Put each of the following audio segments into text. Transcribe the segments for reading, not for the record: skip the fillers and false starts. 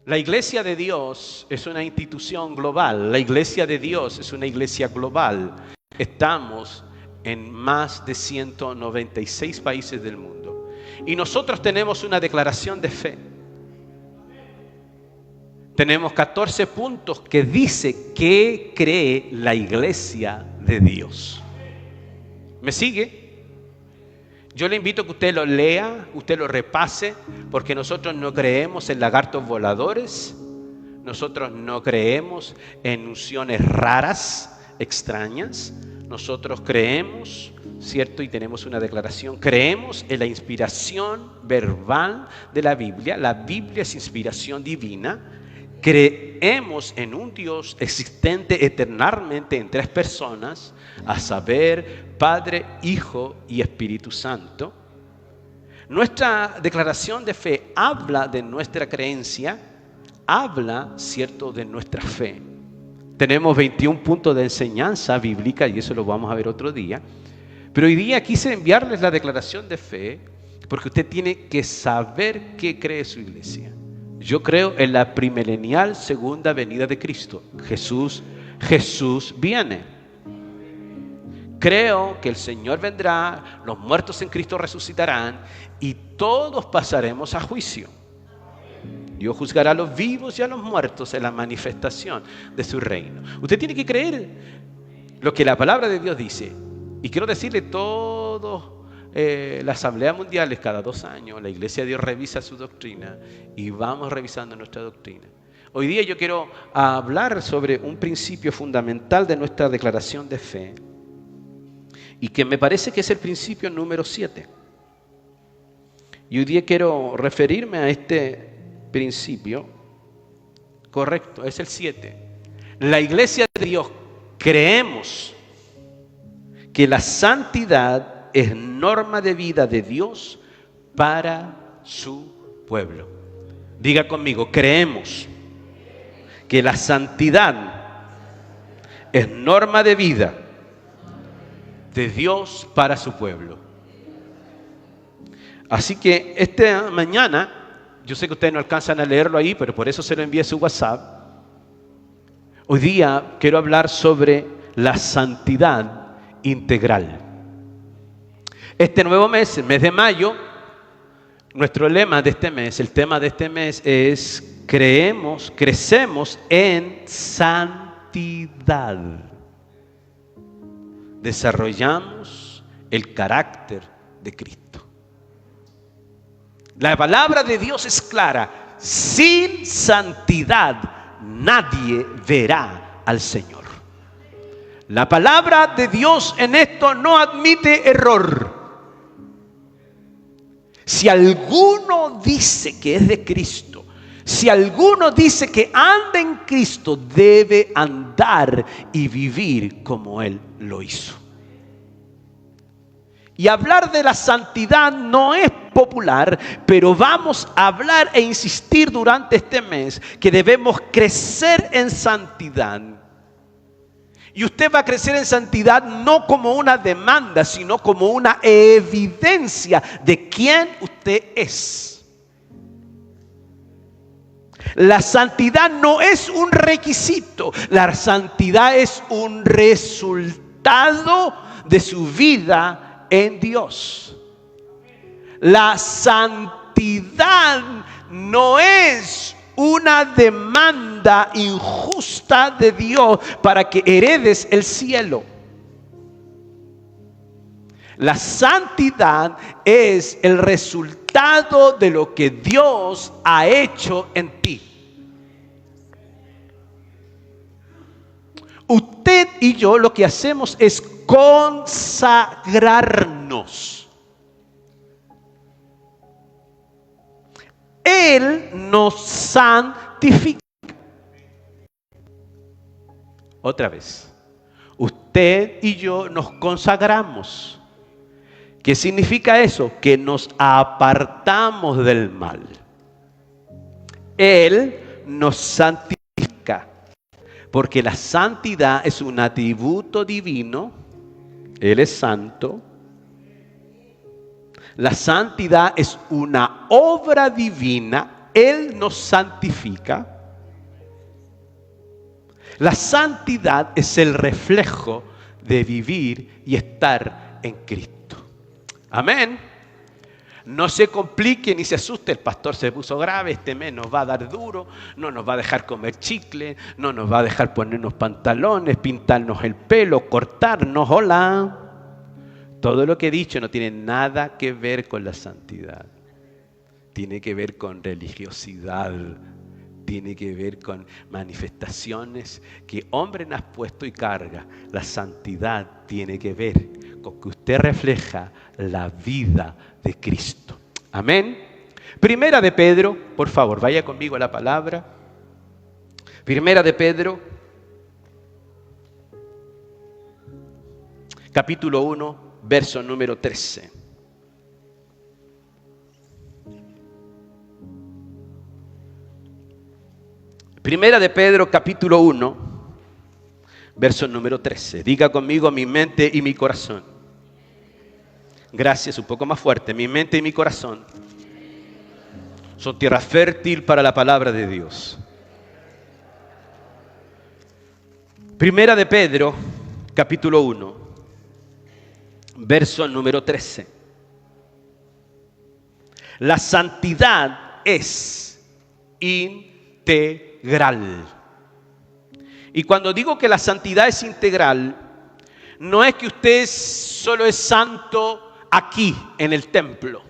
La iglesia de Dios es una institución global. La iglesia de Dios es una iglesia global. Estamos en más de 196 países del mundo. Y nosotros tenemos una declaración de fe. Tenemos 14 puntos que dice qué cree la iglesia de Dios. ¿Me sigue? Yo le invito a que usted lo lea, usted lo repase, porque nosotros no creemos en lagartos voladores, nosotros no creemos en unciones raras, extrañas, nosotros creemos, ¿cierto? Y tenemos una declaración, creemos en la inspiración verbal de la Biblia es inspiración divina, creemos en un Dios existente eternamente en tres personas, a saber, Padre, Hijo y Espíritu Santo. Nuestra declaración de fe habla de nuestra creencia, habla, cierto, de nuestra fe. Tenemos 21 puntos de enseñanza bíblica y eso lo vamos a ver otro día. Pero hoy día quise enviarles la declaración de fe porque usted tiene que saber qué cree su iglesia. Yo creo en la premilenial segunda venida de Cristo. Jesús viene. Creo que el Señor vendrá, los muertos en Cristo resucitarán y todos pasaremos a juicio. Dios juzgará a los vivos y a los muertos en la manifestación de su reino. Usted tiene que creer lo que la palabra de Dios dice. Y quiero decirle, la Asamblea Mundial cada 2 años, la Iglesia de Dios revisa su doctrina y vamos revisando nuestra doctrina. Hoy día yo quiero hablar sobre un principio fundamental de nuestra declaración de fe y que me parece que es el principio número 7. Y hoy día quiero referirme a este principio. Correcto, es el 7. La Iglesia de Dios creemos que la santidad es norma de vida de Dios para su pueblo. Diga conmigo, creemos que la santidad es norma de vida de Dios para su pueblo. Así que esta mañana, yo sé que ustedes no alcanzan a leerlo ahí, pero por eso se lo envié a su WhatsApp. Hoy día quiero hablar sobre la santidad integral. Este nuevo mes, el mes de mayo, nuestro lema de este mes, el tema de este mes es crecemos en santidad. Desarrollamos el carácter de Cristo. La palabra de Dios es clara. Sin santidad nadie verá al Señor. La palabra de Dios en esto no admite error. Si alguno dice que es de Cristo, si alguno dice que anda en Cristo, debe andar y vivir como Él lo hizo. Y hablar de la santidad no es popular, pero vamos a hablar e insistir durante este mes que debemos crecer en santidad. Y usted va a crecer en santidad no como una demanda, sino como una evidencia de quién usted es. La santidad no es un requisito, la santidad es un resultado de su vida en Dios. La santidad no es una demanda injusta de Dios para que heredes el cielo. La santidad es el resultado de lo que Dios ha hecho en ti. Usted y yo lo que hacemos es consagrarnos. Él nos santifica. Otra vez. Usted y yo nos consagramos. ¿Qué significa eso? Que nos apartamos del mal. Él nos santifica. Porque la santidad es un atributo divino. Él es santo. La santidad es una obra divina Él nos santifica. La santidad es el reflejo de vivir y estar en Cristo. Amén. No se complique ni se asuste, el pastor se puso grave, este mes nos va a dar duro, no nos va a dejar comer chicle, no nos va a dejar ponernos pantalones, pintarnos el pelo, cortarnos, hola. Todo lo que he dicho no tiene nada que ver con la santidad. Tiene que ver con religiosidad, tiene que ver con manifestaciones que hombre has puesto y carga. La santidad tiene que ver con que usted refleja la vida de Cristo. Amén. Primera de Pedro, por favor, vaya conmigo a la palabra. Primera de Pedro, capítulo 1, verso número 13. Primera de Pedro, capítulo 1, verso número 13. Diga conmigo: mi mente y mi corazón. Gracias, un poco más fuerte. Mi mente y mi corazón son tierra fértil para la palabra de Dios. Primera de Pedro, capítulo 1, verso número 13. La santidad es integral. Y cuando digo que la santidad es integral, no es que usted solo es santo aquí en el templo.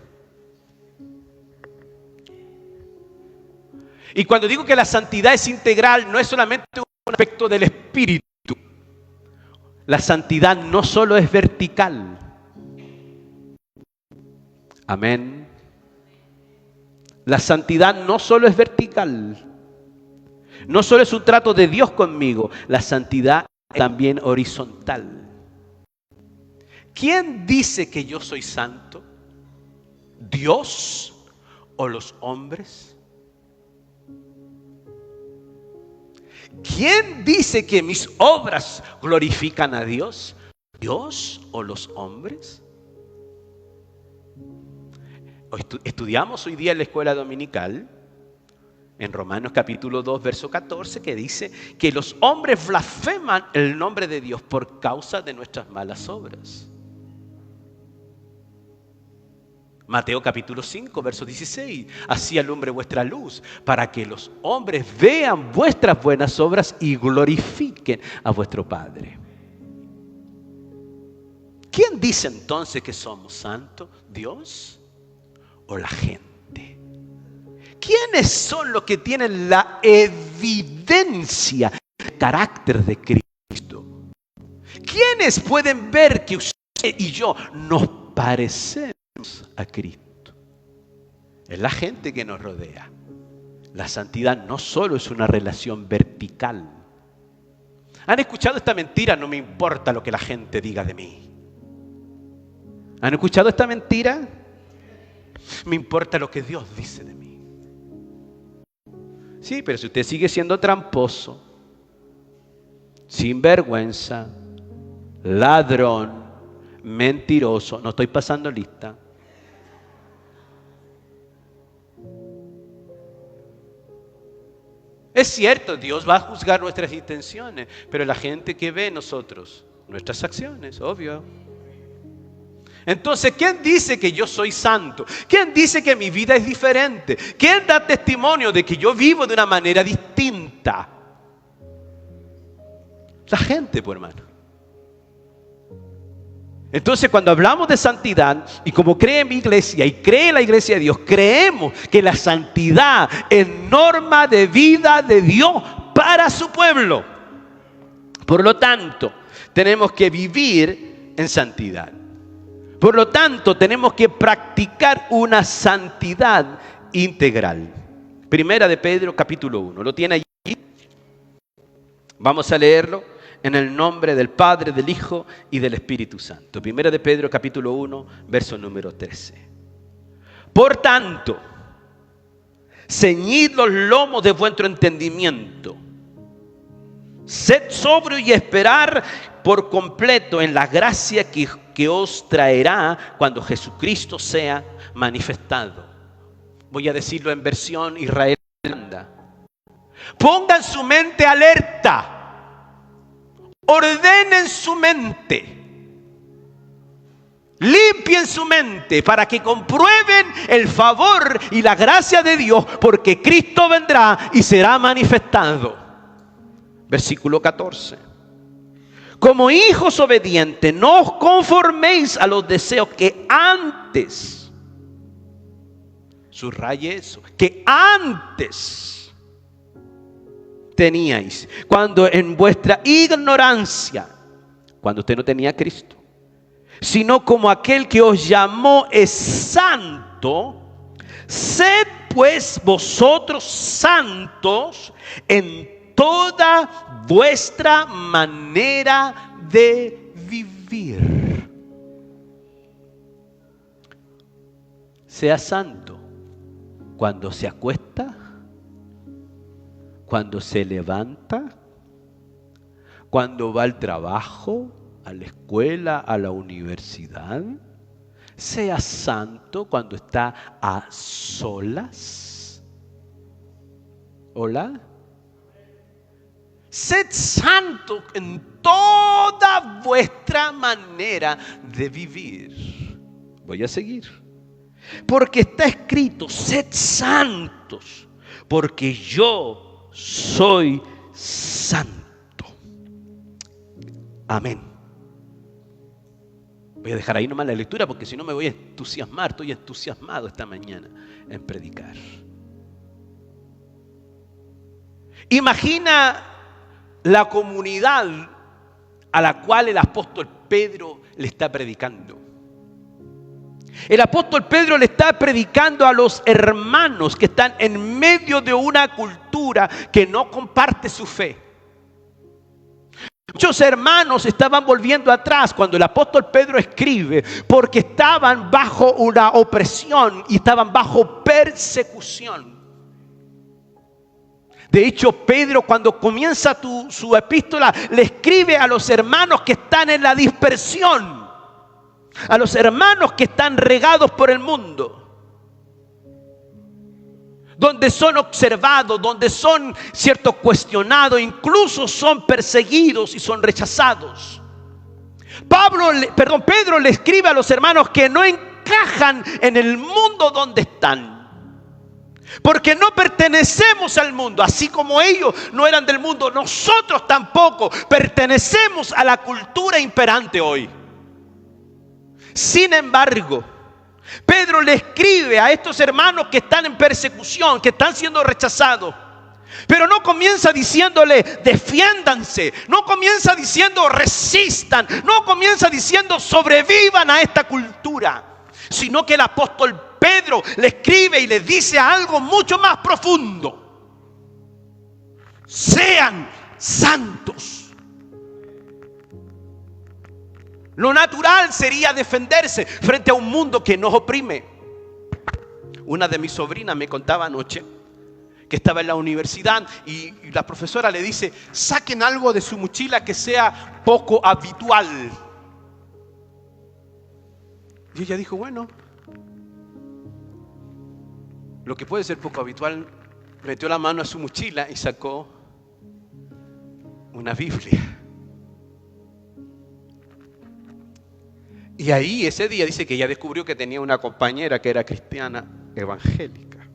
Y cuando digo que la santidad es integral, no es solamente un aspecto del espíritu. La santidad no solo es vertical. Amén. La santidad no solo es vertical. No solo es un trato de Dios conmigo. La santidad es también horizontal. ¿Quién dice que yo soy santo? ¿Dios o los hombres? ¿Quién dice que mis obras glorifican a Dios? ¿Dios o los hombres? Estudiamos hoy día en la escuela dominical, en Romanos capítulo 2, verso 14, que dice que los hombres blasfeman el nombre de Dios por causa de nuestras malas obras. Mateo capítulo 5, verso 16. Así alumbre vuestra luz, para que los hombres vean vuestras buenas obras y glorifiquen a vuestro Padre. ¿Quién dice entonces que somos santos? ¿Dios o la gente? ¿Quiénes son los que tienen la evidencia del carácter de Cristo? ¿Quiénes pueden ver que usted y yo nos parecemos a Cristo? Es la gente que nos rodea. La santidad no solo es una relación vertical. ¿Han escuchado esta mentira? No me importa lo que la gente diga de mí. ¿Han escuchado esta mentira? Me importa lo que Dios dice de mí. Sí, pero si usted sigue siendo tramposo, sinvergüenza, ladrón, mentiroso, no estoy pasando lista. Es cierto, Dios va a juzgar nuestras intenciones, pero la gente que ve en nosotros, nuestras acciones, obvio. Entonces, ¿quién dice que yo soy santo? ¿Quién dice que mi vida es diferente? ¿Quién da testimonio de que yo vivo de una manera distinta? La gente, pues, hermano. Entonces, cuando hablamos de santidad, y como cree mi iglesia y cree la iglesia de Dios, creemos que la santidad es norma de vida de Dios para su pueblo. Por lo tanto, tenemos que vivir en santidad. Por lo tanto, tenemos que practicar una santidad integral. Primera de Pedro, capítulo 1. ¿Lo tiene allí? Vamos a leerlo en el nombre del Padre, del Hijo y del Espíritu Santo. Primera de Pedro, capítulo 1, verso número 13. Por tanto, ceñid los lomos de vuestro entendimiento. Sed sobrio y esperar por completo en la gracia que os traerá cuando Jesucristo sea manifestado. Voy a decirlo en versión Israel. Pongan su mente alerta. Ordenen su mente. Limpien su mente para que comprueben el favor y la gracia de Dios, porque Cristo vendrá y será manifestado. Versículo 14. Como hijos obedientes, no os conforméis a los deseos que antes, subraye eso, que antes teníais, cuando en vuestra ignorancia, cuando usted no tenía a Cristo, sino como aquel que os llamó es santo, sed pues vosotros santos en toda vuestra manera de vivir. Sea santo cuando se acuesta, cuando se levanta, cuando va al trabajo, a la escuela, a la universidad. Sea santo cuando está a solas. ¿Hola? Sed santo en toda vuestra manera de vivir. Voy a seguir. Porque está escrito, sed santos, porque yo soy santo. Amén. Voy a dejar ahí nomás la lectura porque si no me voy a entusiasmar. Estoy entusiasmado esta mañana en predicar. Imagina la comunidad a la cual el apóstol Pedro le está predicando. El apóstol Pedro le está predicando a los hermanos que están en medio de una cultura que no comparte su fe. Muchos hermanos estaban volviendo atrás cuando el apóstol Pedro escribe, porque estaban bajo una opresión y estaban bajo persecución. De hecho, Pedro, cuando comienza su epístola, le escribe a los hermanos que están en la dispersión, a los hermanos que están regados por el mundo, donde son observados, donde son cuestionados, incluso son perseguidos y son rechazados. Pedro le escribe a los hermanos que no encajan en el mundo donde están, porque no pertenecemos al mundo, así como ellos no eran del mundo, nosotros tampoco pertenecemos a la cultura imperante hoy. Sin embargo, Pedro le escribe a estos hermanos que están en persecución, que están siendo rechazados. Pero no comienza diciéndole defiéndanse, no comienza diciendo resistan, no comienza diciendo sobrevivan a esta cultura, sino que el apóstol Pedro le escribe y le dice algo mucho más profundo: sean santos. Lo natural sería defenderse frente a un mundo que nos oprime. Una de mis sobrinas me contaba anoche que estaba en la universidad y la profesora le dice: saquen algo de su mochila que sea poco habitual. Y ella dijo: bueno, lo que puede ser poco habitual. Metió la mano a su mochila y sacó una Biblia. Y ahí ese día dice que ella descubrió que tenía una compañera que era cristiana evangélica.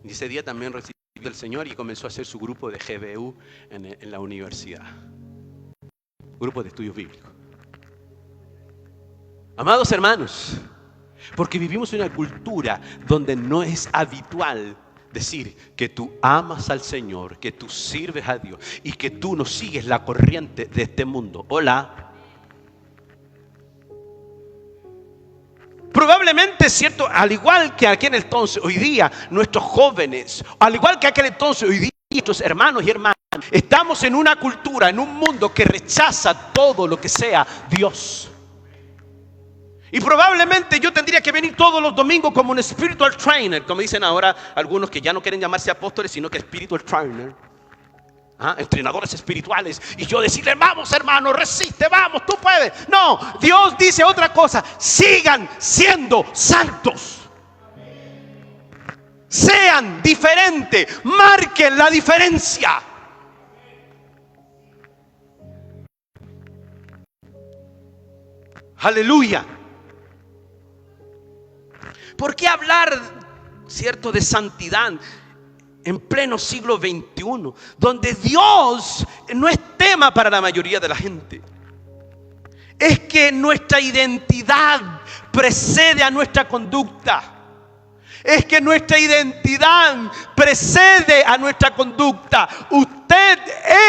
Y ese día también recibió del Señor y comenzó a hacer su grupo de GBU en la universidad. Grupo de estudios bíblicos. Amados hermanos, porque vivimos en una cultura donde no es habitual decir que tú amas al Señor, que tú sirves a Dios y que tú no sigues la corriente de este mundo. Hola. Probablemente, cierto, al igual que aquel entonces, hoy día, nuestros jóvenes, al igual que aquel entonces, hoy día, nuestros hermanos y hermanas, estamos en una cultura, en un mundo que rechaza todo lo que sea Dios. Y probablemente yo tendría que venir todos los domingos como un spiritual trainer, como dicen ahora algunos que ya no quieren llamarse apóstoles, sino que spiritual trainer. Entrenadores espirituales, y yo decirle: vamos hermano, resiste, vamos, tú puedes. No, Dios dice otra cosa: sigan siendo santos. Sean diferentes, marquen la diferencia. Aleluya. ¿Por qué hablar, cierto, de santidad en pleno siglo XXI, donde Dios no es tema para la mayoría de la gente? Es que nuestra identidad precede a nuestra conducta. Es que nuestra identidad precede a nuestra conducta. Usted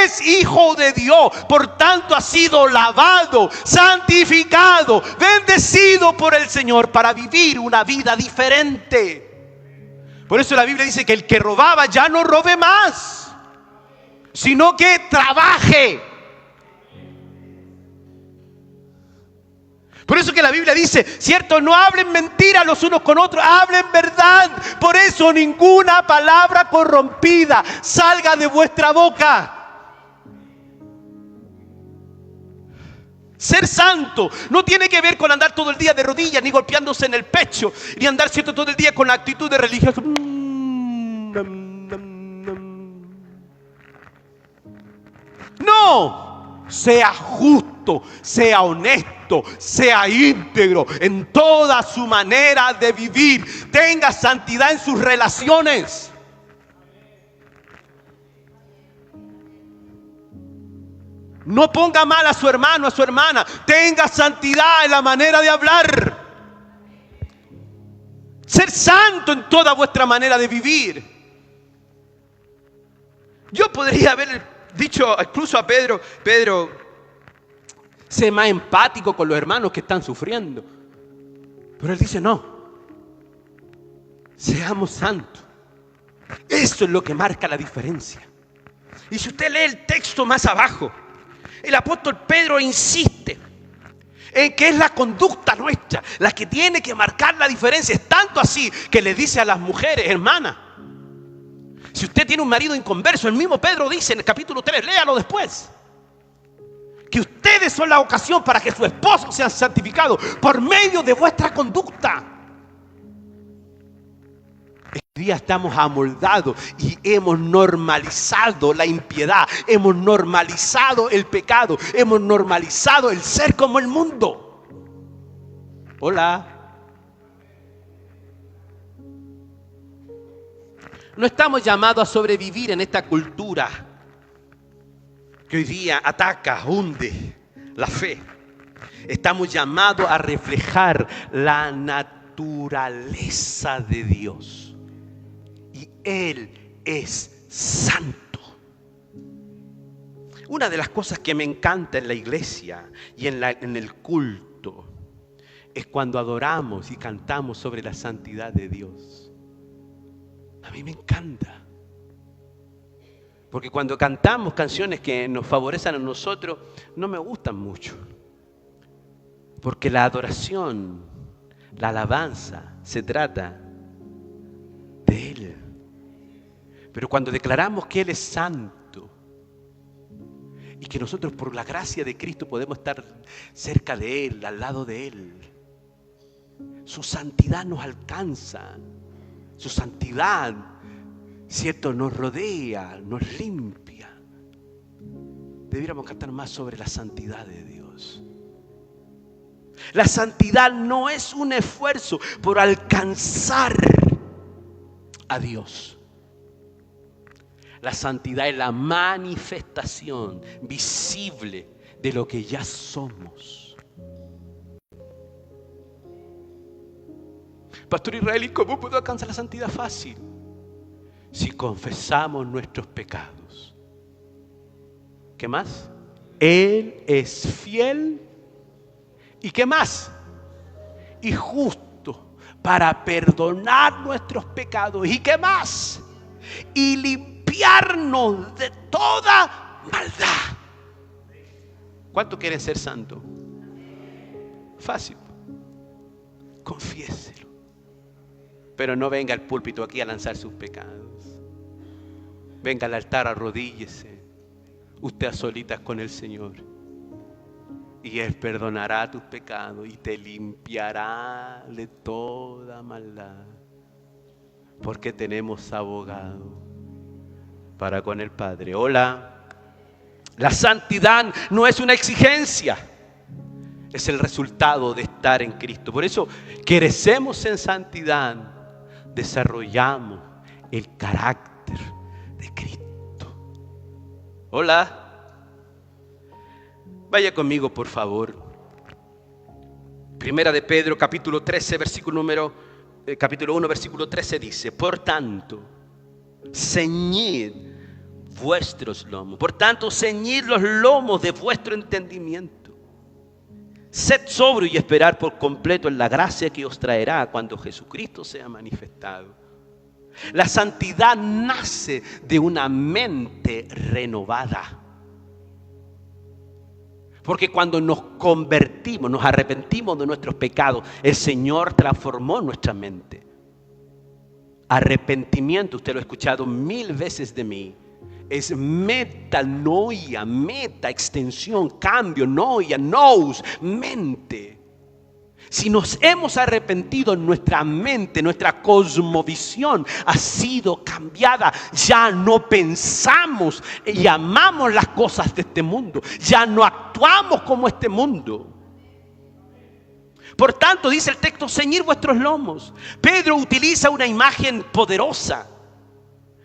es hijo de Dios, por tanto ha sido lavado, santificado, bendecido por el Señor para vivir una vida diferente. Por eso la Biblia dice que el que robaba ya no robe más, sino que trabaje. Por eso que la Biblia dice, cierto, no hablen mentira los unos con otros, hablen verdad. Por eso ninguna palabra corrompida salga de vuestra boca. Ser santo no tiene que ver con andar todo el día de rodillas, ni golpeándose en el pecho, ni andar, cierto, todo el día con la actitud de religioso. No, sea justo, sea honesto, sea íntegro en toda su manera de vivir. Tenga santidad en sus relaciones. No ponga mal a su hermano, a su hermana. Tenga santidad en la manera de hablar. Ser santo en toda vuestra manera de vivir. Yo podría haber dicho incluso a Pedro, sé más empático con los hermanos que están sufriendo. Pero él dice, no, seamos santos. Eso es lo que marca la diferencia. Y si usted lee el texto más abajo, el apóstol Pedro insiste en que es la conducta nuestra la que tiene que marcar la diferencia. Es tanto así que le dice a las mujeres, hermanas, si usted tiene un marido inconverso, el mismo Pedro dice en el capítulo 3, léalo después, que ustedes son la ocasión para que su esposo sea santificado por medio de vuestra conducta. Hoy día estamos amoldados y hemos normalizado la impiedad, hemos normalizado el pecado, hemos normalizado el ser como el mundo. Hola. No estamos llamados a sobrevivir en esta cultura que hoy día ataca, hunde la fe. Estamos llamados a reflejar la naturaleza de Dios. Y Él es santo. Una de las cosas que me encanta en la iglesia y en el culto es cuando adoramos y cantamos sobre la santidad de Dios. A mí me encanta. Porque cuando cantamos canciones que nos favorecen a nosotros, no me gustan mucho. Porque la adoración, la alabanza, se trata de Él. Pero cuando declaramos que Él es santo y que nosotros por la gracia de Cristo podemos estar cerca de Él, al lado de Él, su santidad nos alcanza, su santidad, cierto, nos rodea, nos limpia. Debiéramos cantar más sobre la santidad de Dios. La santidad no es un esfuerzo por alcanzar a Dios. La santidad es la manifestación visible de lo que ya somos. Pastor Israel, ¿y cómo puedo alcanzar la santidad? Fácil. Si confesamos nuestros pecados. ¿Qué más? Él es fiel. ¿Y qué más? Y justo para perdonar nuestros pecados. ¿Y qué más? Y limpiarnos de toda maldad. ¿Cuánto quieren ser santos? Fácil. Confiéselo. Pero no venga al púlpito aquí a lanzar sus pecados. Venga al altar, arrodíllese. Usted a solitas con el Señor. Y Él perdonará tus pecados y te limpiará de toda maldad. Porque tenemos abogado para con el Padre. Hola. La santidad no es una exigencia, es el resultado de estar en Cristo. Por eso crecemos en santidad, desarrollamos el carácter de Cristo. Hola. Vaya conmigo, por favor. Primera de Pedro, capítulo 13, capítulo 1, versículo 13 dice: por tanto, ceñid vuestros lomos. Por tanto, ceñid los lomos de vuestro entendimiento. Sed sobrio y esperad por completo en la gracia que os traerá cuando Jesucristo sea manifestado. La santidad nace de una mente renovada. Porque cuando nos convertimos, nos arrepentimos de nuestros pecados, el Señor transformó nuestra mente. Arrepentimiento, usted lo ha escuchado 1000 veces de mí, es metanoia, meta, extensión, cambio, noia, nous, mente. Si nos hemos arrepentido, nuestra mente, nuestra cosmovisión ha sido cambiada. Ya no pensamos y amamos las cosas de este mundo. Ya no actuamos como este mundo. Por tanto, dice el texto, ceñid vuestros lomos. Pedro utiliza una imagen poderosa.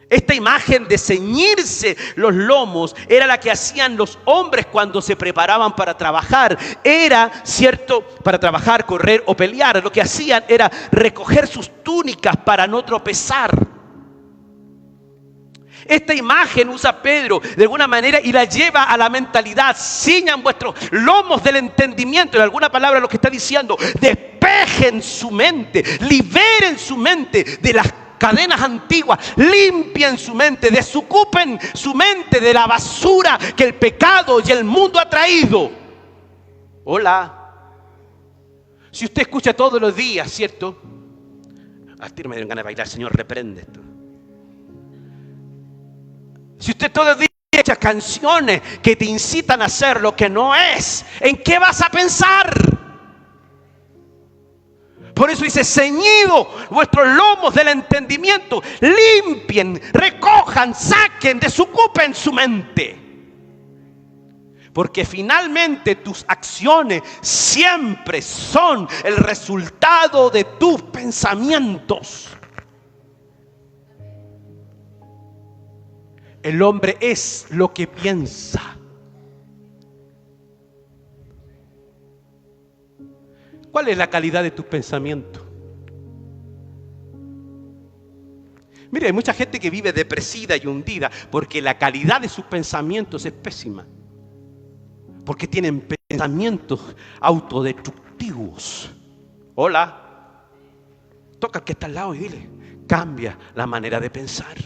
Esta imagen de ceñirse los lomos era la que hacían los hombres cuando se preparaban para trabajar. Era, cierto, para trabajar, correr o pelear. Lo que hacían era recoger sus túnicas para no tropezar. Esta imagen usa Pedro de alguna manera y la lleva a la mentalidad. Ciñan vuestros lomos del entendimiento. En alguna palabra lo que está diciendo: despejen su mente, liberen su mente de las cadenas antiguas, limpien su mente, desocupen su mente de la basura que el pecado y el mundo ha traído. Hola. Si usted escucha todos los días, ¿cierto? Al tiro me dieron ganas de bailar, Señor, reprende esto. Si usted todos los días escucha canciones que te incitan a hacer lo que no es, ¿en qué vas a pensar? Por eso dice: ceñido vuestros lomos del entendimiento, limpien, recojan, saquen, desocupen su mente. Porque finalmente tus acciones siempre son el resultado de tus pensamientos. El hombre es lo que piensa. ¿Cuál es la calidad de tus pensamientos? Mire, hay mucha gente que vive depresiva y hundida porque la calidad de sus pensamientos es pésima. Porque tienen pensamientos autodestructivos. Hola. Toca al que está al lado y dile: cambia la manera de pensar.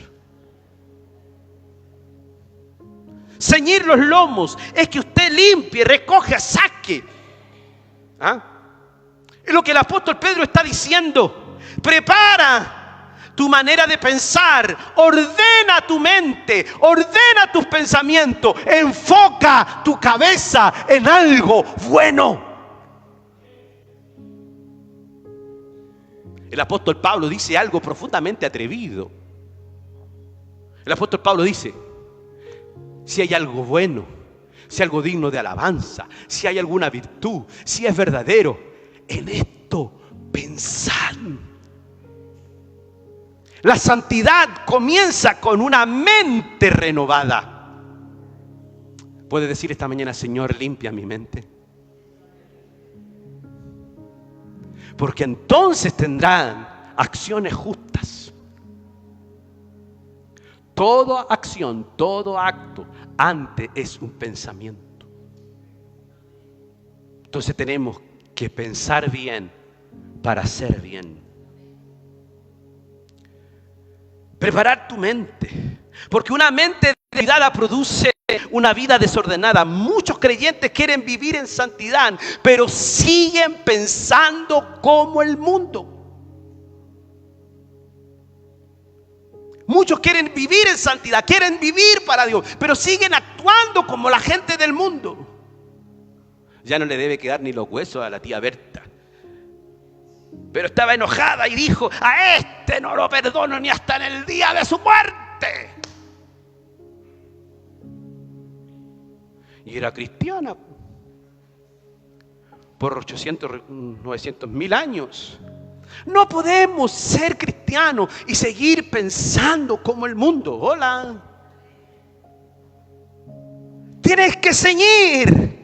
Ceñir los lomos es que usted limpie, recoge, saque. ¿Ah? Es lo que el apóstol Pedro está diciendo. Prepara tu manera de pensar, ordena tu mente, ordena tus pensamientos, enfoca tu cabeza en algo bueno. El apóstol Pablo dice algo profundamente atrevido. El apóstol Pablo dice: si hay algo bueno, si hay algo digno de alabanza, si hay alguna virtud, si es verdadero, en esto pensad. La santidad comienza con una mente renovada. ¿Puede decir esta mañana: Señor, limpia mi mente? Porque entonces tendrán acciones justas. Toda acción, todo acto, antes es un pensamiento. Entonces tenemos que pensar bien para hacer bien. Preparar tu mente, porque una mente descuidada produce una vida desordenada. Muchos creyentes quieren vivir en santidad, pero siguen pensando como el mundo. Muchos quieren vivir en santidad, quieren vivir para Dios, pero siguen actuando como la gente del mundo. Ya no le debe quedar ni los huesos a la tía Berta. Pero estaba enojada y dijo: a este no lo perdono ni hasta en el día de su muerte. Y era cristiana por 800, 900 mil años. No podemos ser cristianos y seguir pensando como el mundo. Hola. Tienes que ceñir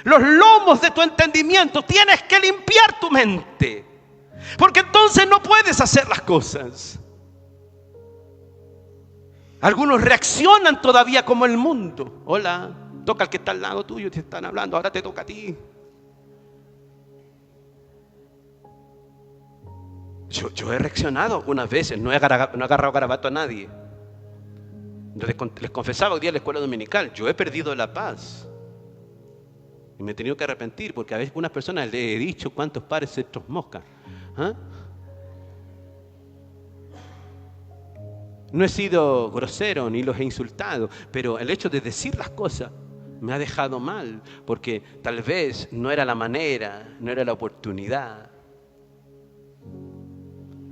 los lomos de tu entendimiento. Tienes que limpiar tu mente, porque entonces no puedes hacer las cosas. Algunos reaccionan todavía como el mundo. Hola. Toca al que está al lado tuyo, te están hablando, ahora te toca a ti. Yo he reaccionado algunas veces, no he agarrado garabato a nadie. Les confesaba hoy día en la escuela dominical, yo he perdido la paz. Y me he tenido que arrepentir, porque a veces a algunas personas les he dicho cuántos pares se moscas. ¿Ah? No he sido grosero ni los he insultado, pero el hecho de decir las cosas me ha dejado mal, porque tal vez no era la manera, no era la oportunidad.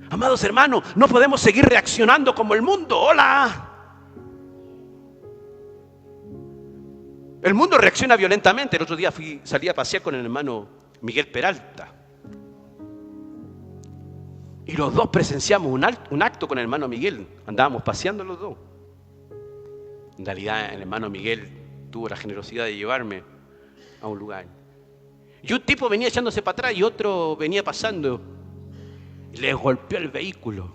Amados hermanos, no podemos seguir reaccionando como el mundo. ¡Hola! El mundo reacciona violentamente. El otro día salí a pasear con el hermano Miguel Peralta. Y los dos presenciamos un acto con el hermano Miguel. Andábamos paseando los dos. En realidad el hermano Miguel tuvo la generosidad de llevarme a un lugar. Y un tipo venía echándose para atrás y otro venía pasando. Y le golpeó el vehículo.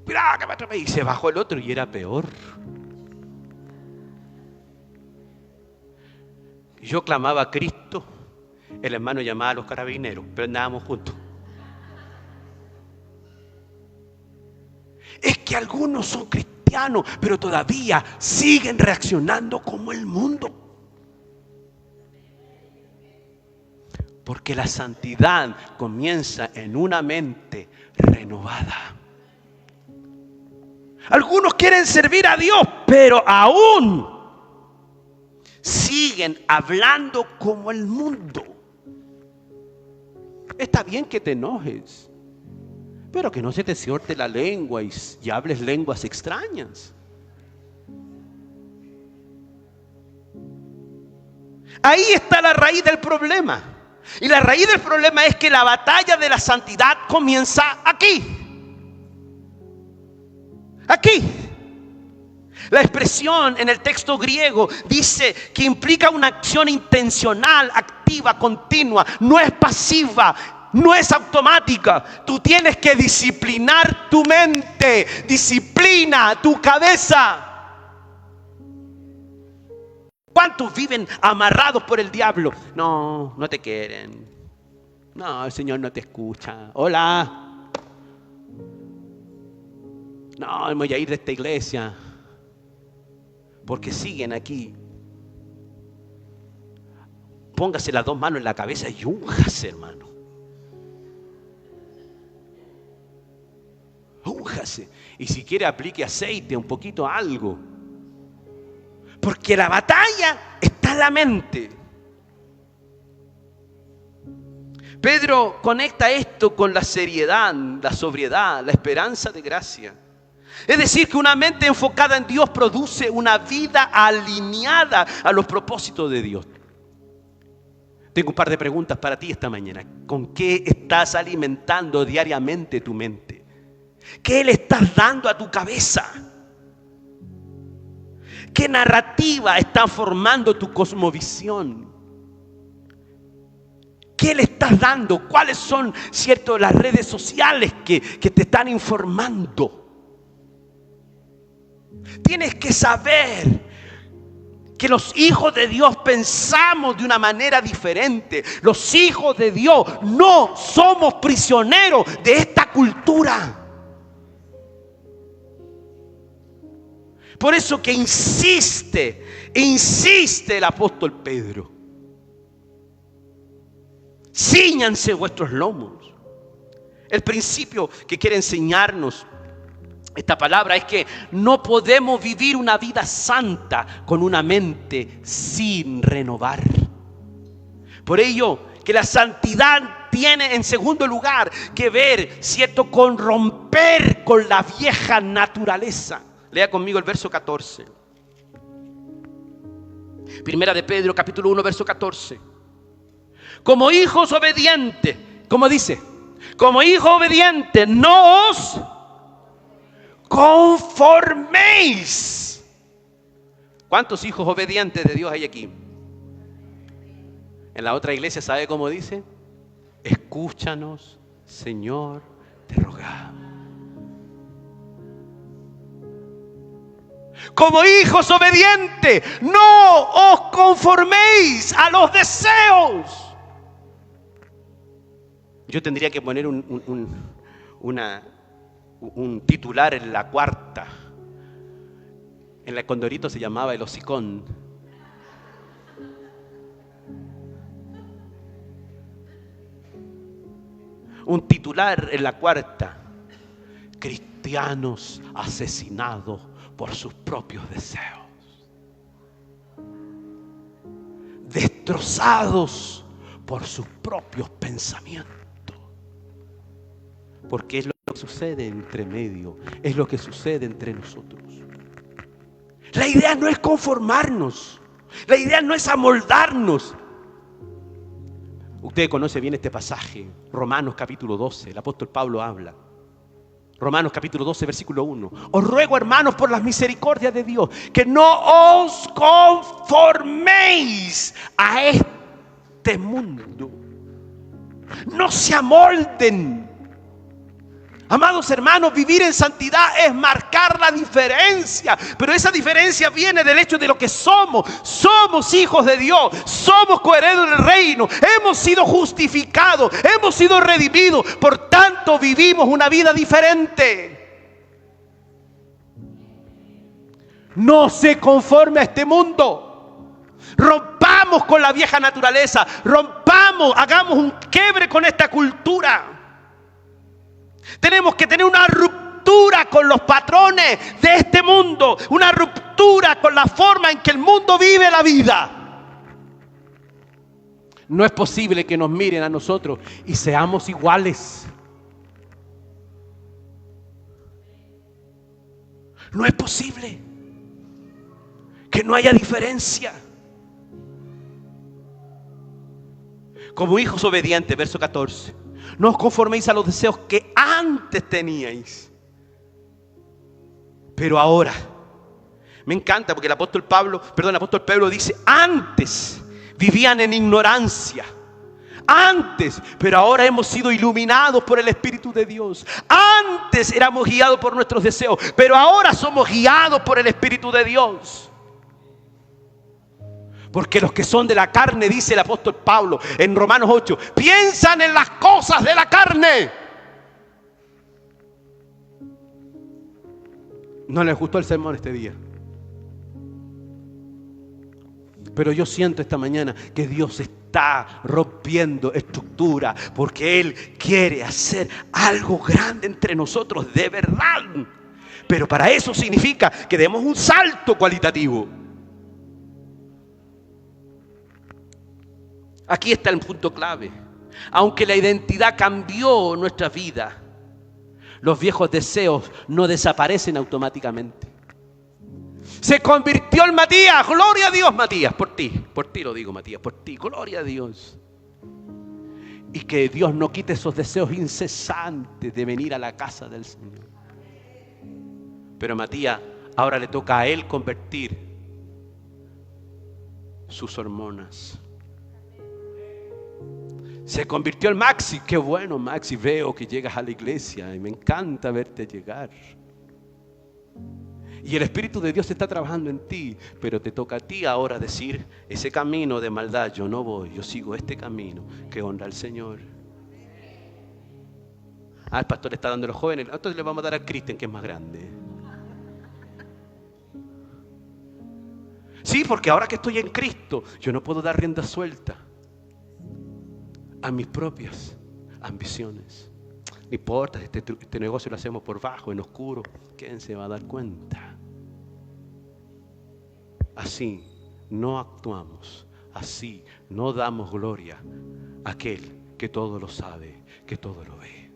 ¡Mirá que me atropellé! Y se bajó el otro y era peor. Y yo clamaba a Cristo. El hermano llamaba a los carabineros, pero andábamos juntos. Es que algunos son cristianos, pero todavía siguen reaccionando como el mundo. Porque la santidad comienza en una mente renovada. Algunos quieren servir a Dios, pero aún siguen hablando como el mundo. Está bien que te enojes, pero que no se te corte la lengua y hables lenguas extrañas. Ahí está la raíz del problema. Y la raíz del problema es que la batalla de la santidad comienza aquí. Aquí. La expresión en el texto griego dice que implica una acción intencional, activa, continua. No es pasiva, no es automática. Tú tienes que disciplinar tu mente, disciplina tu cabeza. ¿Cuántos viven amarrados por el diablo? No, no te quieren. No, el Señor no te escucha. Hola. No, me voy a ir de esta iglesia. Porque siguen aquí. Póngase las dos manos en la cabeza y únjase, hermano. Únjase. Y si quiere aplique aceite, un poquito, algo. Porque la batalla está en la mente. Pedro conecta esto con la seriedad, la sobriedad, la esperanza de gracia. Es decir, que una mente enfocada en Dios produce una vida alineada a los propósitos de Dios. Tengo un par de preguntas para ti esta mañana. ¿Con qué estás alimentando diariamente tu mente? ¿Qué le estás dando a tu cabeza? ¿Qué narrativa está formando tu cosmovisión? ¿Qué le estás dando? ¿Cuáles son, cierto, las redes sociales que te están informando? Tienes que saber que los hijos de Dios pensamos de una manera diferente. Los hijos de Dios no somos prisioneros de esta cultura. Por eso que insiste el apóstol Pedro. Cíñanse vuestros lomos. El principio que quiere enseñarnos esta palabra es que no podemos vivir una vida santa con una mente sin renovar. Por ello, que la santidad tiene en segundo lugar que ver, ¿cierto?, con romper con la vieja naturaleza. Lea conmigo el verso 14. Primera de Pedro, capítulo 1, verso 14. Como hijos obedientes, ¿cómo dice? Como hijos obedientes, no os conforméis. ¿Cuántos hijos obedientes de Dios hay aquí? En la otra iglesia, ¿sabe cómo dice? Escúchanos, Señor, te rogamos. Como hijos obedientes, no os conforméis a los deseos. Yo tendría que poner un titular en la cuarta. En la Condorito se llamaba el hocicón. Un titular en la cuarta: cristianos asesinados por sus propios deseos, destrozados por sus propios pensamientos. Porque es lo que sucede entre medio, es lo que sucede entre nosotros. La idea no es conformarnos, la idea no es amoldarnos. Usted conoce bien este pasaje, Romanos capítulo 12, el apóstol Pablo habla. Romanos capítulo 12, versículo 1. Os ruego, hermanos, por las misericordias de Dios, que no os conforméis a este mundo. No se amolden. Amados hermanos, vivir en santidad es marcar la diferencia, pero esa diferencia viene del hecho de lo que somos. Somos hijos de Dios, somos coherederos del reino, hemos sido justificados, hemos sido redimidos, por tanto vivimos una vida diferente. No se conforme a este mundo. Rompamos con la vieja naturaleza, hagamos un quiebre con esta cultura. Tenemos que tener una ruptura con los patrones de este mundo, una ruptura con la forma en que el mundo vive la vida. No es posible que nos miren a nosotros y seamos iguales. No es posible que no haya diferencia. Como hijos obedientes, verso 14. No os conforméis a los deseos que antes teníais. Pero ahora, me encanta porque el apóstol Pedro dice, antes vivían en ignorancia. Antes, pero ahora hemos sido iluminados por el Espíritu de Dios. Antes éramos guiados por nuestros deseos, pero ahora somos guiados por el Espíritu de Dios. Porque los que son de la carne, dice el apóstol Pablo en Romanos 8, piensan en las cosas de la carne. No les gustó el sermón este día. Pero yo siento esta mañana que Dios está rompiendo estructura, porque Él quiere hacer algo grande entre nosotros, de verdad. Pero para eso significa que demos un salto cualitativo. Aquí está el punto clave. Aunque la identidad cambió nuestra vida, los viejos deseos no desaparecen automáticamente. Se convirtió en Matías. Gloria a Dios, Matías, por ti lo digo, Matías, por ti, gloria a Dios. Y que Dios no quite esos deseos incesantes de venir a la casa del Señor. Pero Matías, ahora le toca a él convertir sus hormonas. Se convirtió en Maxi. Qué bueno, Maxi, veo que llegas a la iglesia y me encanta verte llegar. Y el Espíritu de Dios está trabajando en ti, pero te toca a ti ahora decir, ese camino de maldad yo no voy, yo sigo este camino que honra al Señor. El pastor le está dando a los jóvenes, entonces le vamos a dar a Cristian, que es más grande. Sí, porque ahora que estoy en Cristo, yo no puedo dar rienda suelta a mis propias ambiciones. No importa, este negocio lo hacemos por bajo, en oscuro. ¿Quién se va a dar cuenta? Así no actuamos, así no damos gloria a aquel que todo lo sabe, que todo lo ve.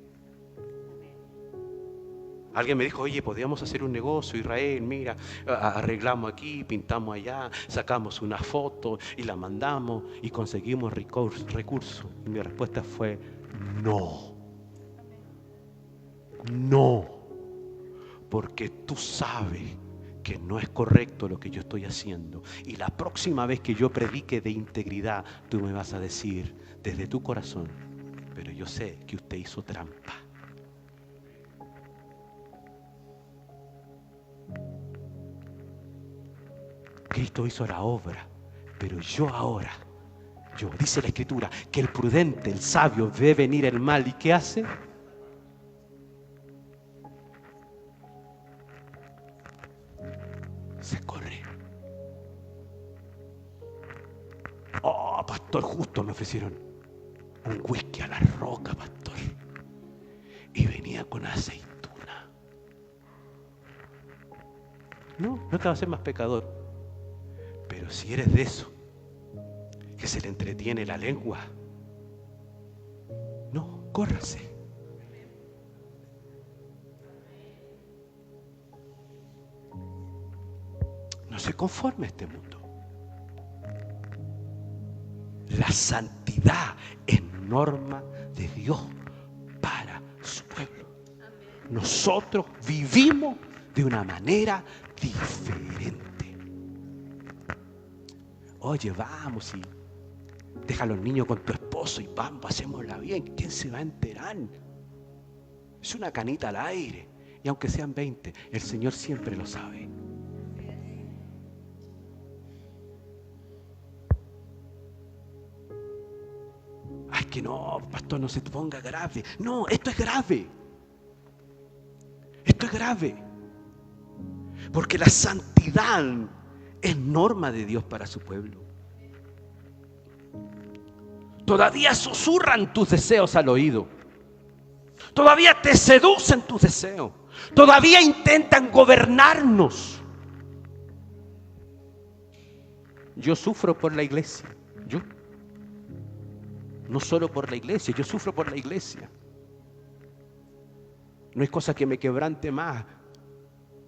Alguien me dijo, oye, podríamos hacer un negocio, Israel, mira, arreglamos aquí, pintamos allá, sacamos una foto y la mandamos y conseguimos recursos. Y mi respuesta fue, no. No. Porque tú sabes que no es correcto lo que yo estoy haciendo. Y la próxima vez que yo predique de integridad, tú me vas a decir desde tu corazón, pero yo sé que usted hizo trampa. Cristo hizo la obra, pero yo ahora, dice la Escritura, que el prudente, el sabio, ve venir el mal. ¿Y qué hace? Se corre. Oh, pastor, justo me ofrecieron un whisky a la roca, pastor. Y venía con aceituna. No te va a hacer más pecador. Pero si eres de eso, que se le entretiene la lengua, no, córrase. No se conforme a este mundo. La santidad es norma de Dios para su pueblo. Nosotros vivimos de una manera diferente. Oye, vamos y deja a los niños con tu esposo y vamos, hacémosla bien. ¿Quién se va a enterar? Es una canita al aire. Y aunque sean 20, el Señor siempre lo sabe. Ay, que no, pastor, no se ponga grave. No, esto es grave. Esto es grave. Porque la santidad es norma de Dios para su pueblo. Todavía susurran tus deseos al oído. Todavía te seducen tus deseos. Todavía intentan gobernarnos. Yo sufro por la iglesia. Yo. No solo por la iglesia, yo sufro por la iglesia. No hay cosa que me quebrante más.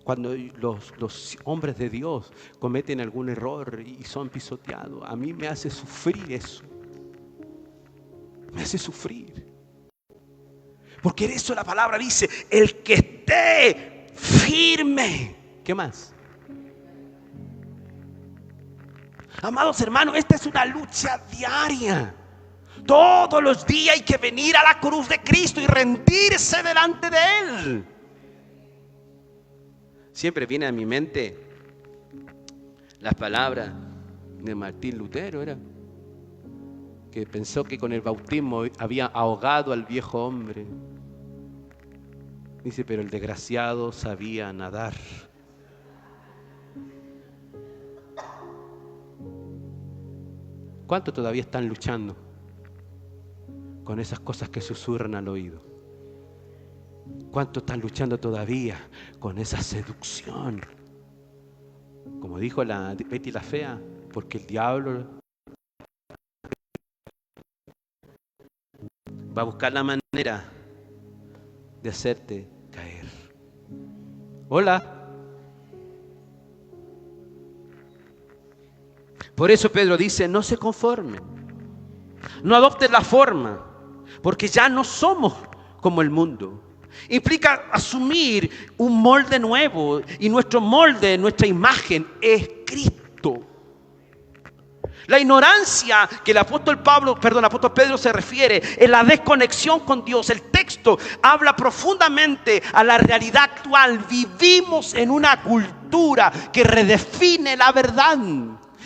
Cuando los hombres de Dios cometen algún error y son pisoteados, a mí me hace sufrir eso. Me hace sufrir. Porque en eso la palabra dice, el que esté firme. ¿Qué más? Amados hermanos, esta es una lucha diaria. Todos los días hay que venir a la cruz de Cristo y rendirse delante de Él. Siempre viene a mi mente las palabras de Martín Lutero, que pensó que con el bautismo había ahogado al viejo hombre. Dice, pero el desgraciado sabía nadar. ¿Cuántos todavía están luchando con esas cosas que susurran al oído? ¿Cuántos están luchando todavía con esa seducción? Como dijo la Betty la Fea, porque el diablo va a buscar la manera de hacerte caer. Hola. Por eso Pedro dice, no se conformen. No adopten la forma, porque ya no somos como el mundo. Implica asumir un molde nuevo, y nuestro molde, nuestra imagen es Cristo. La ignorancia que el apóstol Pedro se refiere es la desconexión con Dios. El texto habla profundamente a la realidad actual. Vivimos en una cultura que redefine la verdad.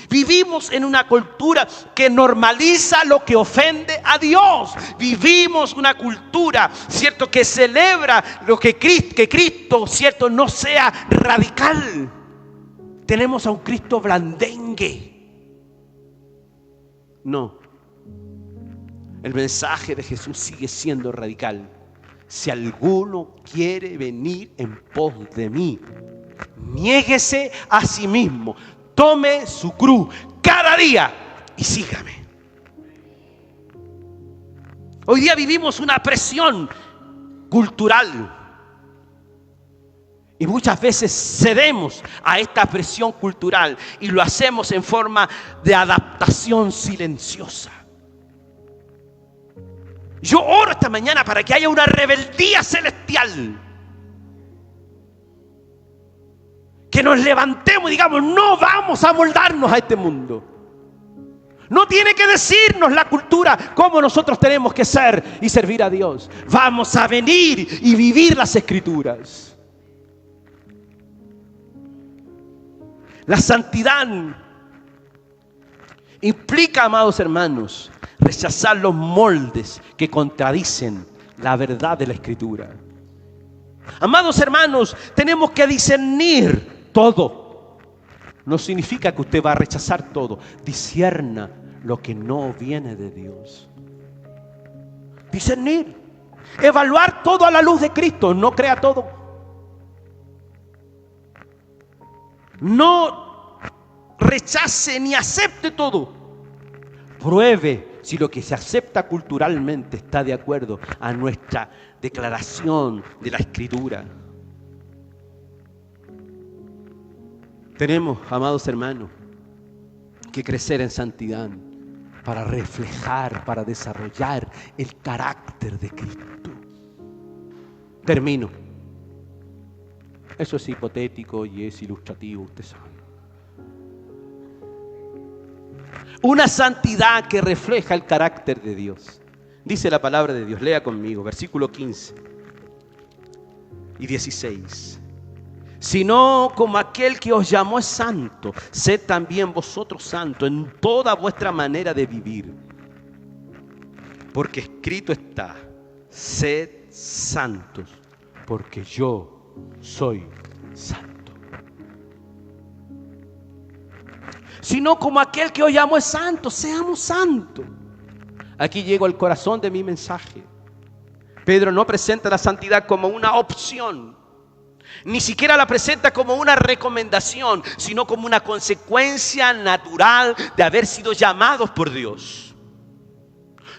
Vivimos en una cultura que normaliza lo que ofende a Dios. Vivimos una cultura, cierto, que celebra lo que Cristo, cierto, no sea radical. Tenemos a un Cristo blandengue. No. El mensaje de Jesús sigue siendo radical. Si alguno quiere venir en pos de mí, niéguese a sí mismo. Tome su cruz cada día y sígame. Hoy día vivimos una presión cultural. Y muchas veces cedemos a esta presión cultural y lo hacemos en forma de adaptación silenciosa. Yo oro esta mañana para que haya una rebeldía celestial. Que nos levantemos y digamos, no vamos a moldarnos a este mundo. No tiene que decirnos la cultura cómo nosotros tenemos que ser y servir a Dios. Vamos a venir y vivir las Escrituras. La santidad implica, amados hermanos, rechazar los moldes que contradicen la verdad de la Escritura. Amados hermanos, tenemos que discernir todo. No significa que usted va a rechazar todo. Discierna lo que no viene de Dios. Discernir. Evaluar todo a la luz de Cristo. No crea todo. No rechace ni acepte todo. Pruebe si lo que se acepta culturalmente está de acuerdo a nuestra declaración de la Escritura. Tenemos, amados hermanos, que crecer en santidad para reflejar, para desarrollar el carácter de Cristo. Termino. Eso es hipotético y es ilustrativo, usted sabe. Una santidad que refleja el carácter de Dios. Dice la palabra de Dios, lea conmigo, versículo 15 y 16. Sino como aquel que os llamó es santo, sed también vosotros santos en toda vuestra manera de vivir. Porque escrito está, sed santos, porque yo soy santo. Sino como aquel que os llamó es santo, seamos santos. Aquí llego al corazón de mi mensaje. Pedro no presenta la santidad como una opción, ni siquiera la presenta como una recomendación, sino como una consecuencia natural de haber sido llamados por Dios.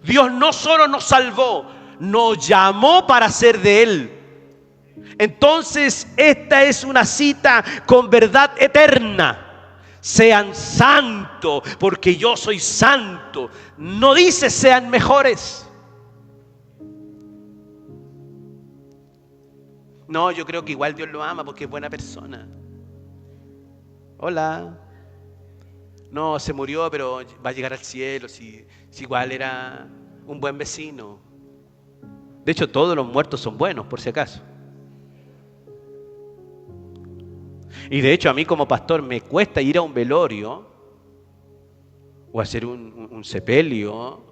Dios no solo nos salvó, nos llamó para ser de Él. Entonces esta es una cita con verdad eterna. Sean santos porque yo soy santo. No dice sean mejores. No, yo creo que igual Dios lo ama porque es buena persona. Hola. No, se murió pero va a llegar al cielo. Si igual era un buen vecino. De hecho todos los muertos son buenos, por si acaso. Y de hecho a mí como pastor me cuesta ir a un velorio o hacer un sepelio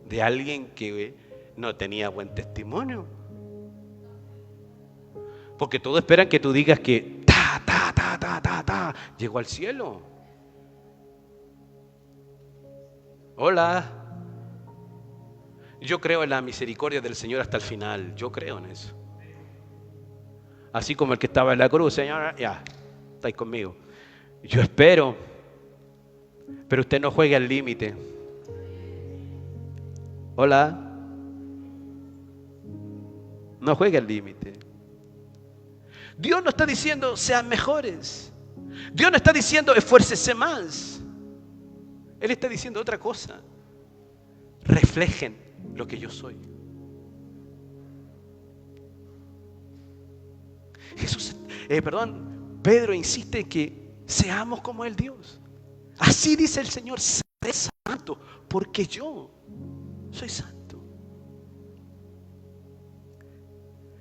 de alguien que no tenía buen testimonio. Porque todos esperan que tú digas que llegó al cielo. Hola. Yo creo en la misericordia del Señor hasta el final. Yo creo en eso. Así como el que estaba en la cruz, Señor, ya, estáis conmigo. Yo espero, pero usted no juegue al límite. Hola. No juegue al límite. Dios no está diciendo sean mejores. Dios no está diciendo esfuércese más. Él está diciendo otra cosa. Reflejen lo que yo soy. Pedro insiste en que seamos como el Dios. Así dice el Señor, seré santo, porque yo soy santo.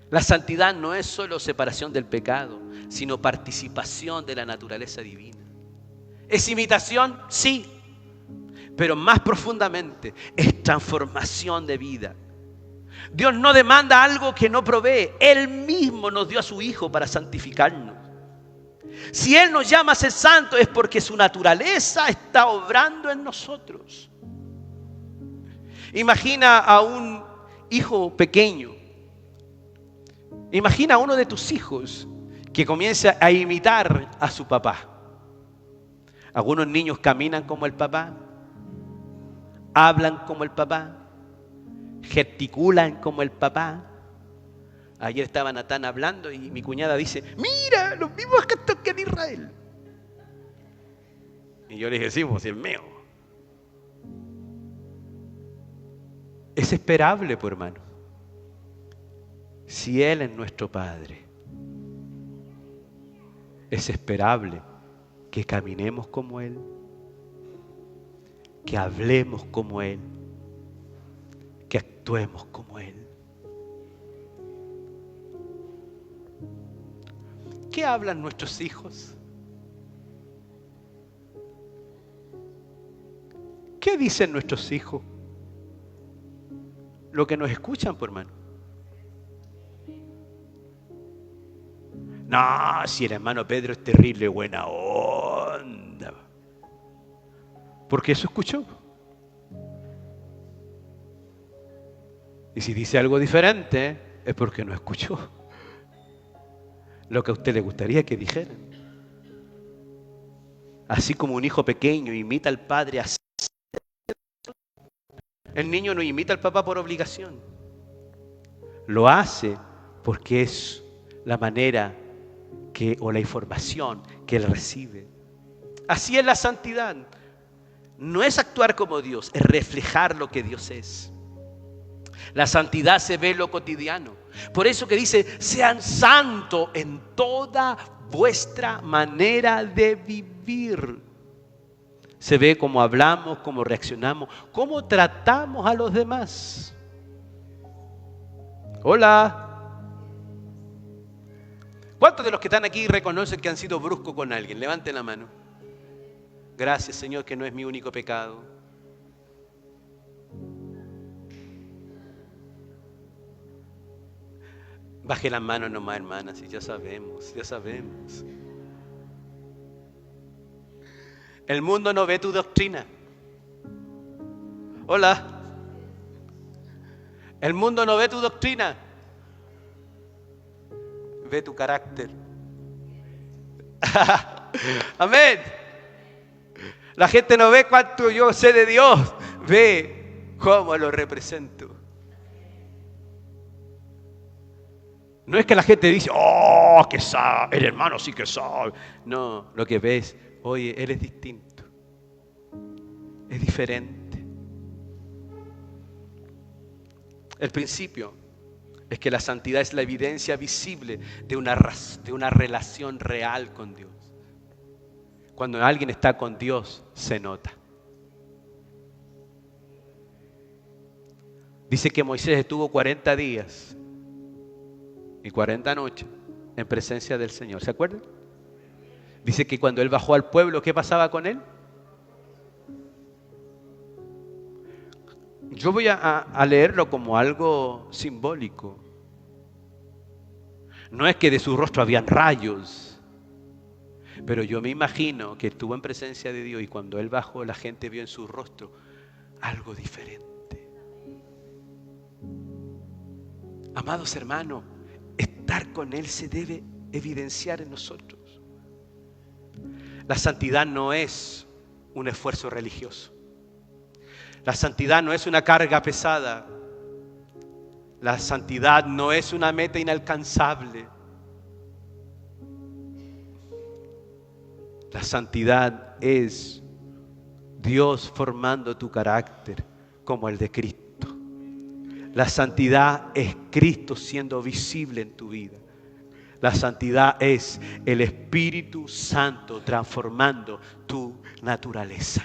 La santidad no es solo separación del pecado, sino participación de la naturaleza divina. ¿Es imitación? Sí. Pero más profundamente es transformación de vida. Dios no demanda algo que no provee. Él mismo nos dio a su Hijo para santificarnos. Si Él nos llama a ser santos es porque su naturaleza está obrando en nosotros. Imagina a un hijo pequeño. Imagina a uno de tus hijos que comienza a imitar a su papá. Algunos niños caminan como el papá, hablan como el papá, gesticulan como el papá. Ayer estaba Natán hablando y mi cuñada dice, mira, los mismos gestos que en Israel. Y yo le dije, sí, pues es mío. Es esperable, pues, hermano. Si Él es nuestro Padre, es esperable que caminemos como Él, que hablemos como Él, que actuemos como Él. ¿Qué hablan nuestros hijos? ¿Qué dicen nuestros hijos? Lo que nos escuchan, por hermano. No, si el hermano Pedro es terrible, buena onda. Porque eso escuchó. Y si dice algo diferente, es porque no escuchó lo que a usted le gustaría que dijeran. Así como un hijo pequeño imita al padre, así el niño no imita al papá por obligación. Lo hace porque es la manera o la información que él recibe. Así es la santidad. No es actuar como Dios, es reflejar lo que Dios es. La santidad se ve en lo cotidiano. Por eso que dice, sean santos en toda vuestra manera de vivir. Se ve cómo hablamos, cómo reaccionamos, cómo tratamos a los demás. Hola. ¿Cuántos de los que están aquí reconocen que han sido bruscos con alguien? Levanten la mano. Gracias, Señor, que no es mi único pecado. Baje las manos nomás, hermanas, y ya sabemos, ya sabemos. El mundo no ve tu doctrina. Hola. El mundo no ve tu doctrina. Ve tu carácter. Amén. La gente no ve cuánto yo sé de Dios. Ve cómo lo represento. No es que la gente dice, oh, que sabe, el hermano sí que sabe. No, lo que ves, oye, él es distinto. Es diferente. El principio es que la santidad es la evidencia visible de una relación real con Dios. Cuando alguien está con Dios, se nota. Dice que Moisés estuvo 40 días y 40 noches en presencia del Señor. ¿Se acuerdan? Dice que cuando él bajó al pueblo, ¿qué pasaba con él? Yo voy a leerlo como algo simbólico. No es que de su rostro habían rayos, pero yo me imagino que estuvo en presencia de Dios y cuando él bajó, la gente vio en su rostro algo diferente. Amados hermanos, estar con Él se debe evidenciar en nosotros. La santidad no es un esfuerzo religioso. La santidad no es una carga pesada. La santidad no es una meta inalcanzable. La santidad es Dios formando tu carácter como el de Cristo. La santidad es Cristo siendo visible en tu vida. La santidad es el Espíritu Santo transformando tu naturaleza.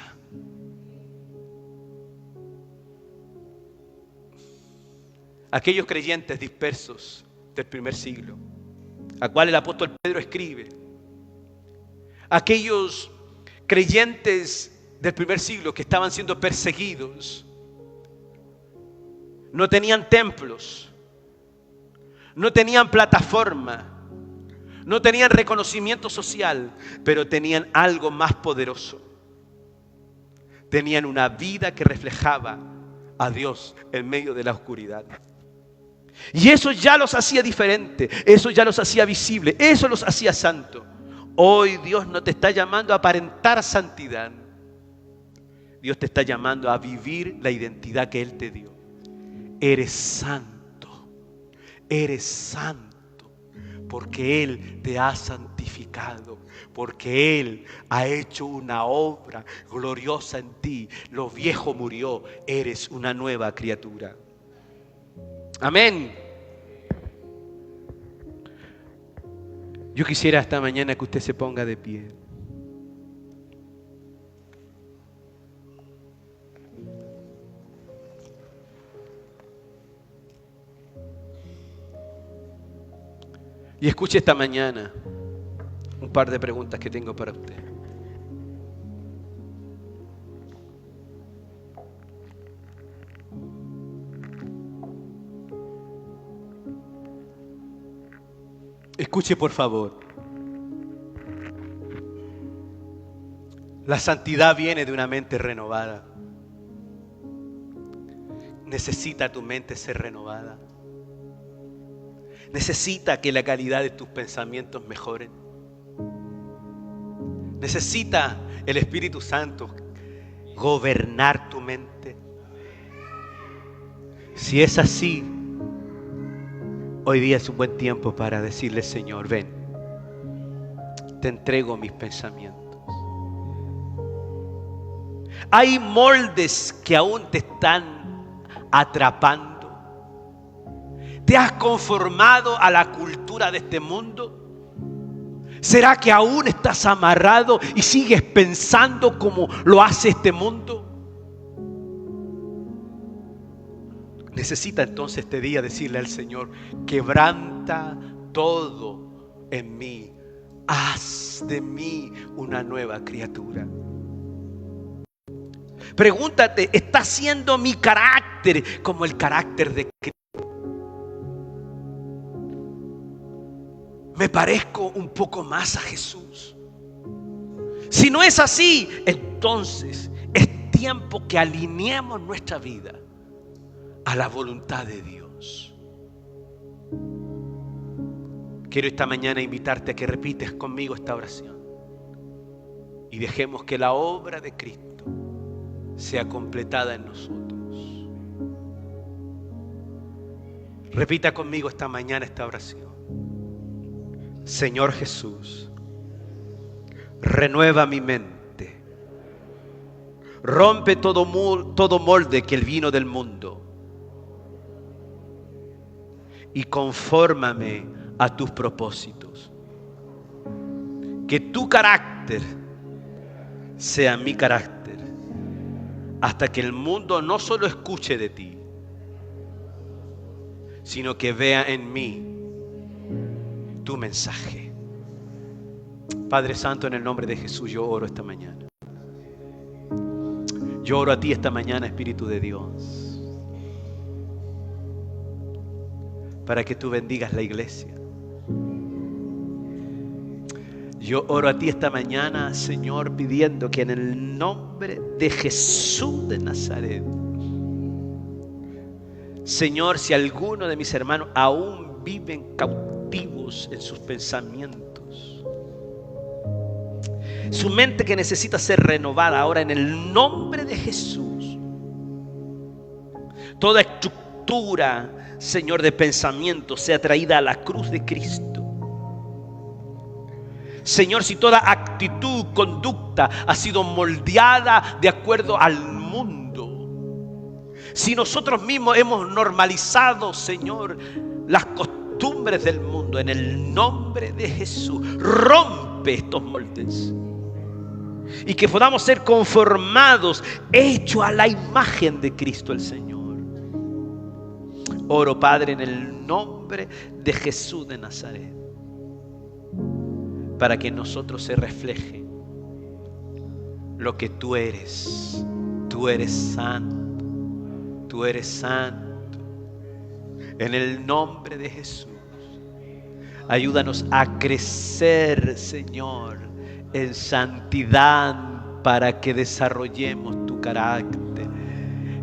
Aquellos creyentes dispersos del primer siglo, a cual el apóstol Pedro escribe, aquellos creyentes del primer siglo que estaban siendo perseguidos, no tenían templos, no tenían plataforma, no tenían reconocimiento social, pero tenían algo más poderoso. Tenían una vida que reflejaba a Dios en medio de la oscuridad. Y eso ya los hacía diferentes, eso ya los hacía visibles, eso los hacía santos. Hoy Dios no te está llamando a aparentar santidad. Dios te está llamando a vivir la identidad que Él te dio. eres santo, porque Él te ha santificado, porque Él ha hecho una obra gloriosa en ti. Lo viejo murió, eres una nueva criatura. Amén. Yo quisiera esta mañana que usted se ponga de pie. Y escuche esta mañana un par de preguntas que tengo para usted. Escuche por favor. La santidad viene de una mente renovada. Necesita tu mente ser renovada. Necesita que la calidad de tus pensamientos mejoren. Necesita el Espíritu Santo gobernar tu mente. Si es así, hoy día es un buen tiempo para decirle: Señor, ven, te entrego mis pensamientos. Hay moldes que aún te están atrapando. ¿Te has conformado a la cultura de este mundo? ¿Será que aún estás amarrado y sigues pensando como lo hace este mundo? Necesita entonces este día decirle al Señor: quebranta todo en mí, haz de mí una nueva criatura. Pregúntate: ¿está siendo mi carácter como el carácter de Cristo? ¿Me parezco un poco más a Jesús? Si no es así, entonces es tiempo que alineemos nuestra vida a la voluntad de Dios. Quiero esta mañana invitarte a que repites conmigo esta oración y dejemos que la obra de Cristo sea completada en nosotros. Repita conmigo esta mañana esta oración. Señor Jesús, renueva mi mente. Rompe todo molde que el vino del mundo y confórmame a tus propósitos. Que tu carácter sea mi carácter, hasta que el mundo no solo escuche de ti, sino que vea en mí tu mensaje. Padre Santo, en el nombre de Jesús yo oro esta mañana. Yo oro a ti esta mañana, Espíritu de Dios, para que tú bendigas la iglesia. Yo oro a ti esta mañana, Señor, pidiendo que en el nombre de Jesús de Nazaret, Señor, si alguno de mis hermanos aún viven cautivos en sus pensamientos, su mente que necesita ser renovada ahora en el nombre de Jesús, toda estructura, Señor, de pensamiento sea traída a la cruz de Cristo. Señor, si toda actitud, conducta ha sido moldeada de acuerdo al mundo, si nosotros mismos hemos normalizado, Señor, las costumbres del mundo, en el nombre de Jesús, rompe estos moldes y que podamos ser conformados, hechos a la imagen de Cristo el Señor. Oro, Padre, en el nombre de Jesús de Nazaret, para que en nosotros se refleje lo que tú eres. Tú eres santo, tú eres santo. En el nombre de Jesús, ayúdanos a crecer, Señor, en santidad, para que desarrollemos tu carácter.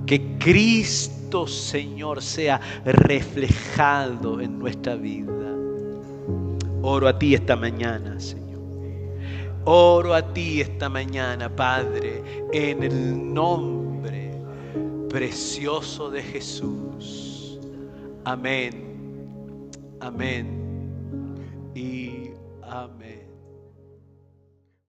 Que Cristo, Señor, sea reflejado en nuestra vida. Oro a ti esta mañana, Señor. Oro a ti esta mañana, Padre, en el nombre precioso de Jesús. Amén. Amén. Y amén.